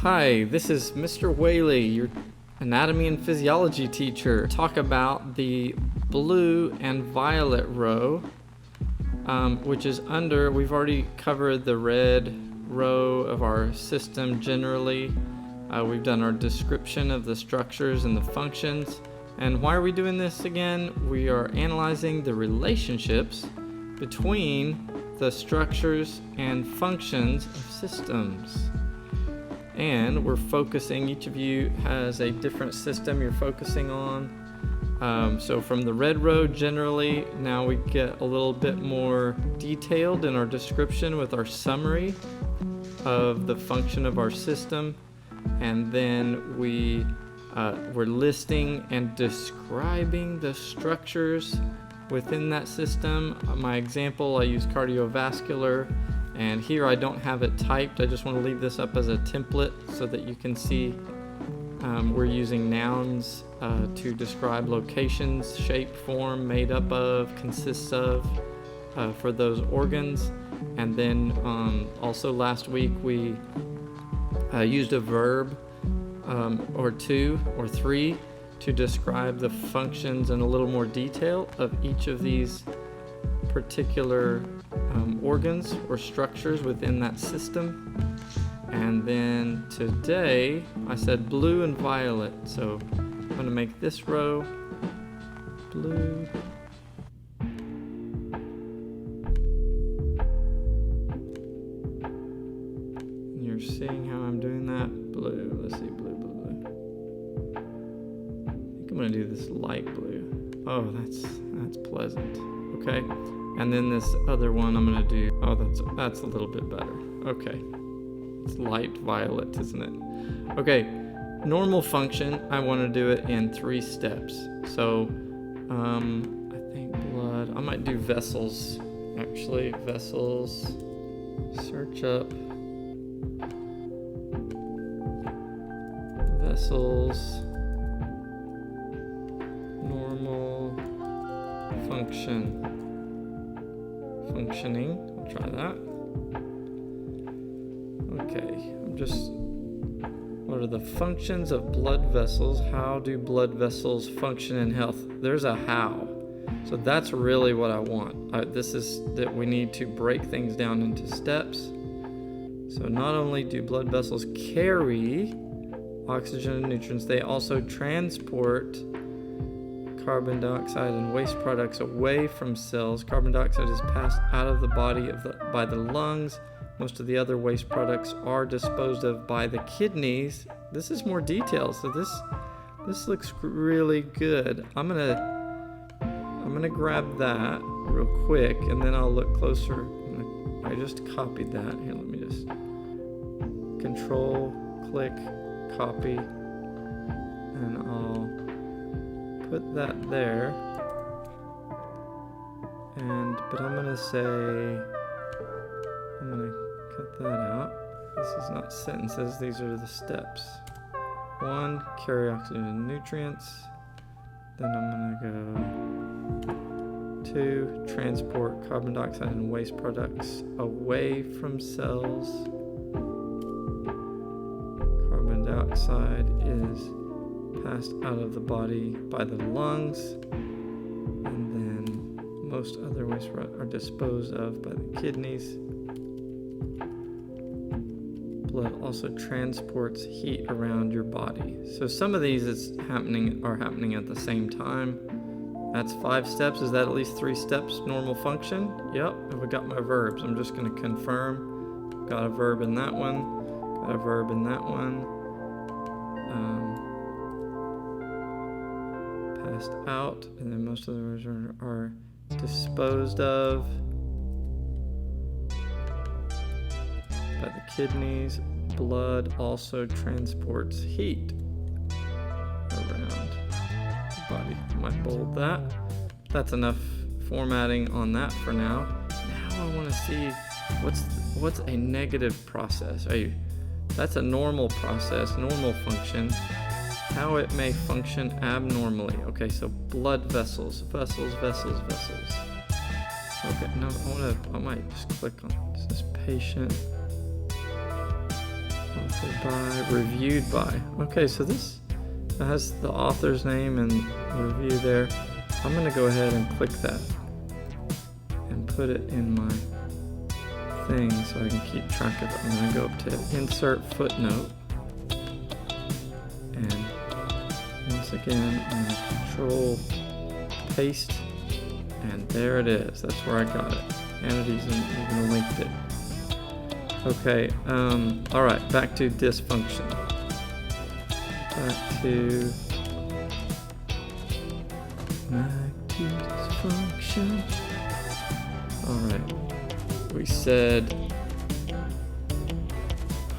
Hi, this is Mr. Whaley, your anatomy and physiology teacher. Talk about the blue and violet row, which is under, we've already covered the red row of our system generally. We've done our description of the structures and the functions. And why are we doing this again? We are analyzing the relationships between the structures and functions of systems. And we're focusing, each of you has a different system you're focusing on. So from the red row generally, now we get a little bit more detailed in our description with our summary of the function of our system. And then we're listing and describing the structures within that system. My example, I use cardiovascular. And here I don't have it typed. I just want to leave this up as a template so that you can see we're using nouns to describe locations, shape, form, made up of, consists of for those organs. And then also last week we used a verb or two or three to describe the functions in a little more detail of each of these particular organs or structures within that system. And then today I said blue and violet, so I'm going to make this row blue, and you're seeing how I'm doing that. Blue, let's see, blue. I think I'm going to do this light blue. Oh, that's pleasant. Okay. And then this other one I'm going to do, that's a little bit better. Okay. It's light violet, isn't it? Okay. Normal function, I want to do it in 3 steps. So, I think blood, I might do vessels, actually. Vessels, search up. Vessels, normal functioning. I'll try that. Okay, what are the functions of blood vessels? How do blood vessels function in health? There's a how. So that's really what I want. This is that we need to break things down into steps. So not only do blood vessels carry oxygen and nutrients, they also transport carbon dioxide and waste products away from cells. Carbon dioxide is passed out of the body by the lungs. Most of the other waste products are disposed of by the kidneys. This is more detail, so this looks really good. I'm gonna grab that real quick, and then I'll look closer. I just copied that. Here, let me just Control click copy, and I'll put that there. But I'm gonna cut that out. This is not sentences, these are the steps. 1, carry oxygen and nutrients. Then I'm gonna go 2, transport carbon dioxide and waste products away from cells. Carbon dioxide is passed out of the body by the lungs, and then most other waste are disposed of by the kidneys. Blood also transports heat around your body. So some of these are happening at the same time. That's 5 steps. Is that at least 3 steps? Normal function? Yep. And we got my verbs. I'm just going to confirm. Got a verb in that one. Got a verb in that one. Passed out, and then most of the words are disposed of by the kidneys. Blood also transports heat around the body. I might bold that. That's enough formatting on that for now. Now I want to see what's a negative process. That's a normal process, normal function. How it may function abnormally. Okay, so blood vessels. Okay, no, I might just click on this patient. By, reviewed by. Okay, so this has the author's name and review there. I'm gonna go ahead and click that and put it in my thing so I can keep track of it. I'm gonna go up to insert footnote, and once again I'm gonna control paste, and there it is. That's where I got it, and it even linked it. Okay, all right, back to dysfunction. Back to dysfunction. All right, we said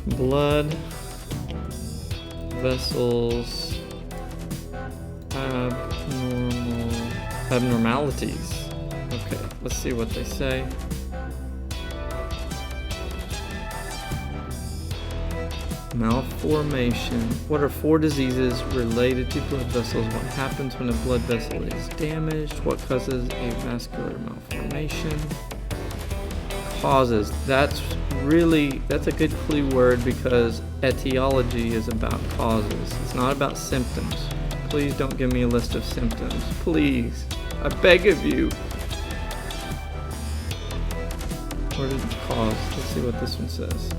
blood vessels abnormalities. Okay, let's see what they say. Malformation. What are 4 diseases related to blood vessels? What happens when a blood vessel is damaged? What causes a vascular malformation? Causes. That's a good clue word, because etiology is about causes. It's not about symptoms. Please don't give me a list of symptoms. Please. I beg of you. Where did it cause? Let's see what this one says.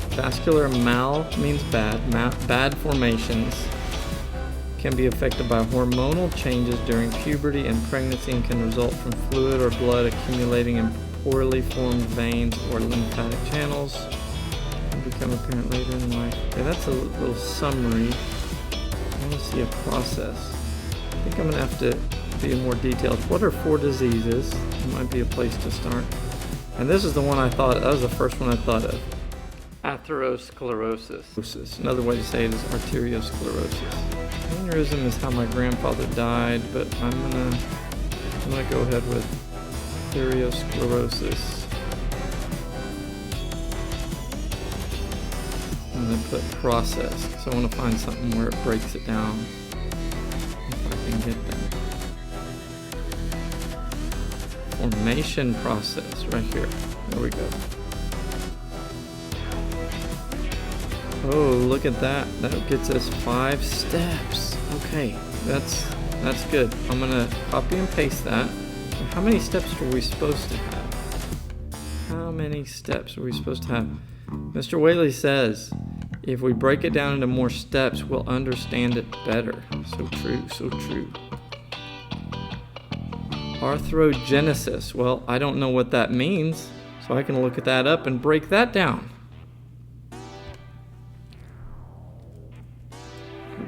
Vascular mal means bad. Bad formations can be affected by hormonal changes during puberty and pregnancy, and can result from fluid or blood accumulating in poorly formed veins or lymphatic channels, and become apparent later in life. Okay, that's a little summary. I want to see a process. I think I'm going to have to be in more details. What are 4 diseases? It might be a place to start. And this is the one I thought, that was the first one I thought of. Atherosclerosis. Another way to say it is arteriosclerosis. Aneurysm is how my grandfather died, but I'm gonna go ahead with arteriosclerosis. I'm gonna put process, so I want to find something where it breaks it down, if I can get that. Formation process, right here. There we go. Oh, look at that. That gets us 5 steps. Okay, that's good. I'm gonna copy and paste that. How many steps are we supposed to have? How many steps are we supposed to have? Mr. Whaley says, if we break it down into more steps, we'll understand it better. So true, so true. Arthrogenesis. Well, I don't know what that means, so I can look at that up and break that down.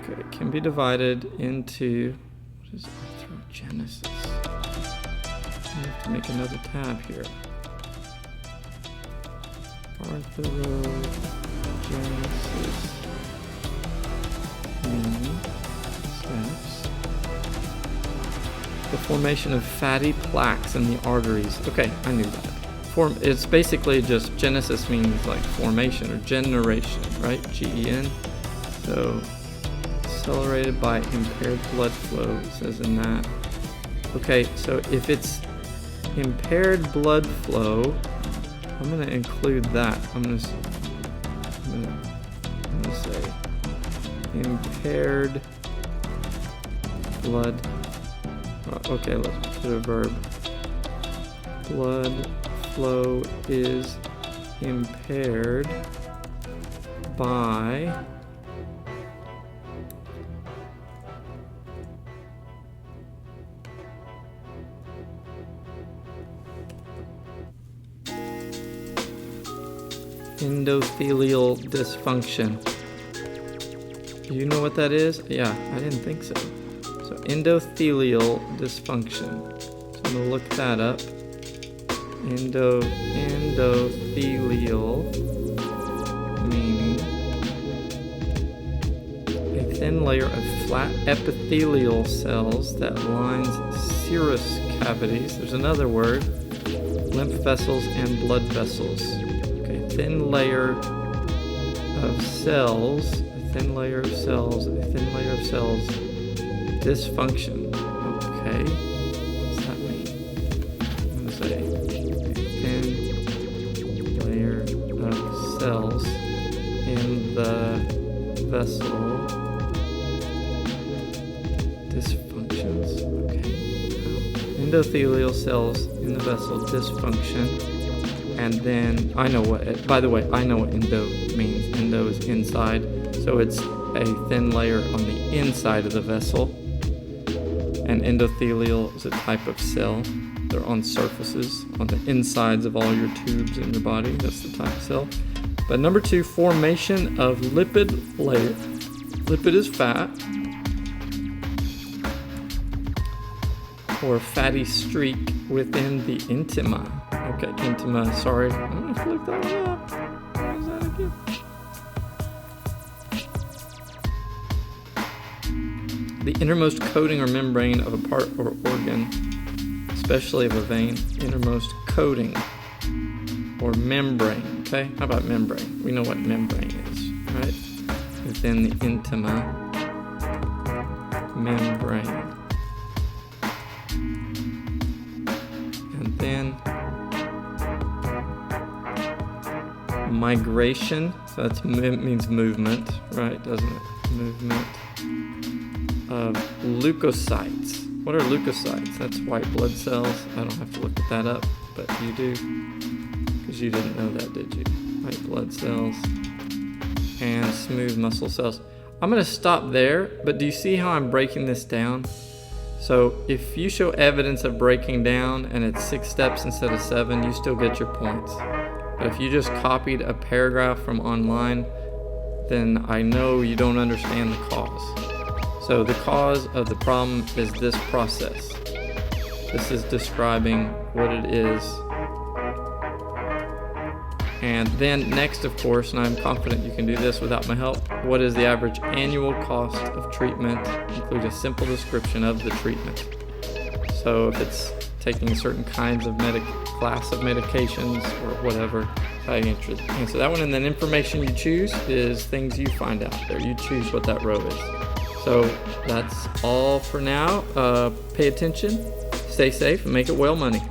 Okay, it can be divided into, what is arthrogenesis? I have to make another tab here. Arthrogenesis. Steps. The formation of fatty plaques in the arteries. Okay, I knew that. It's basically just, genesis means like formation or generation, right? G-E-N. So, accelerated by impaired blood flow, it says in that. Okay, so if it's impaired blood flow, I'm going to include that. I'm going to say impaired blood. Okay, let's put a verb. Blood flow is impaired by endothelial dysfunction. Do you know what that is? Yeah, I didn't think so. So endothelial dysfunction. So I'm gonna look that up. Endothelial meaning a thin layer of flat epithelial cells that lines serous cavities. There's another word. Lymph vessels and blood vessels. Okay, thin layer of cells. A thin layer of cells. A thin layer of cells. Dysfunction. Okay. What's that mean? I'm going to say a thin layer of cells. the vessel. Dysfunctions. Okay. Endothelial cells in the vessel dysfunction. And then I know what, by the way, I know what endo means. Endo is inside. So it's a thin layer on the inside of the vessel. And endothelial is a type of cell. They're on surfaces, on the insides of all your tubes in your body. That's the type of cell. But number 2, formation of lipid layer. Lipid is fat or fatty streak within the intima. Okay, intima, sorry. I'm gonna look that one up. What is that again? The innermost coating or membrane of a part or organ, especially of a vein. Innermost coating or membrane. Okay, how about membrane? We know what membrane is, right? Within the intima, membrane. And then migration, so that means movement, right? Doesn't it? Movement of leukocytes. What are leukocytes? That's white blood cells. I don't have to look that up, but you do, because you didn't know that, did you? White blood cells and smooth muscle cells. I'm going to stop there, but do you see how I'm breaking this down? So if you show evidence of breaking down and it's 6 steps instead of 7, you still get your points. But if you just copied a paragraph from online, then I know you don't understand the cause. So the cause of the problem is this process. This is describing what it is. And then next, of course, and I'm confident you can do this without my help, what is the average annual cost of treatment? Include a simple description of the treatment. So if it's taking certain kinds of class of medications or whatever, how you answer that one. And then information you choose is things you find out there. You choose what that row is. So that's all for now. Pay attention, stay safe, and make it whale money.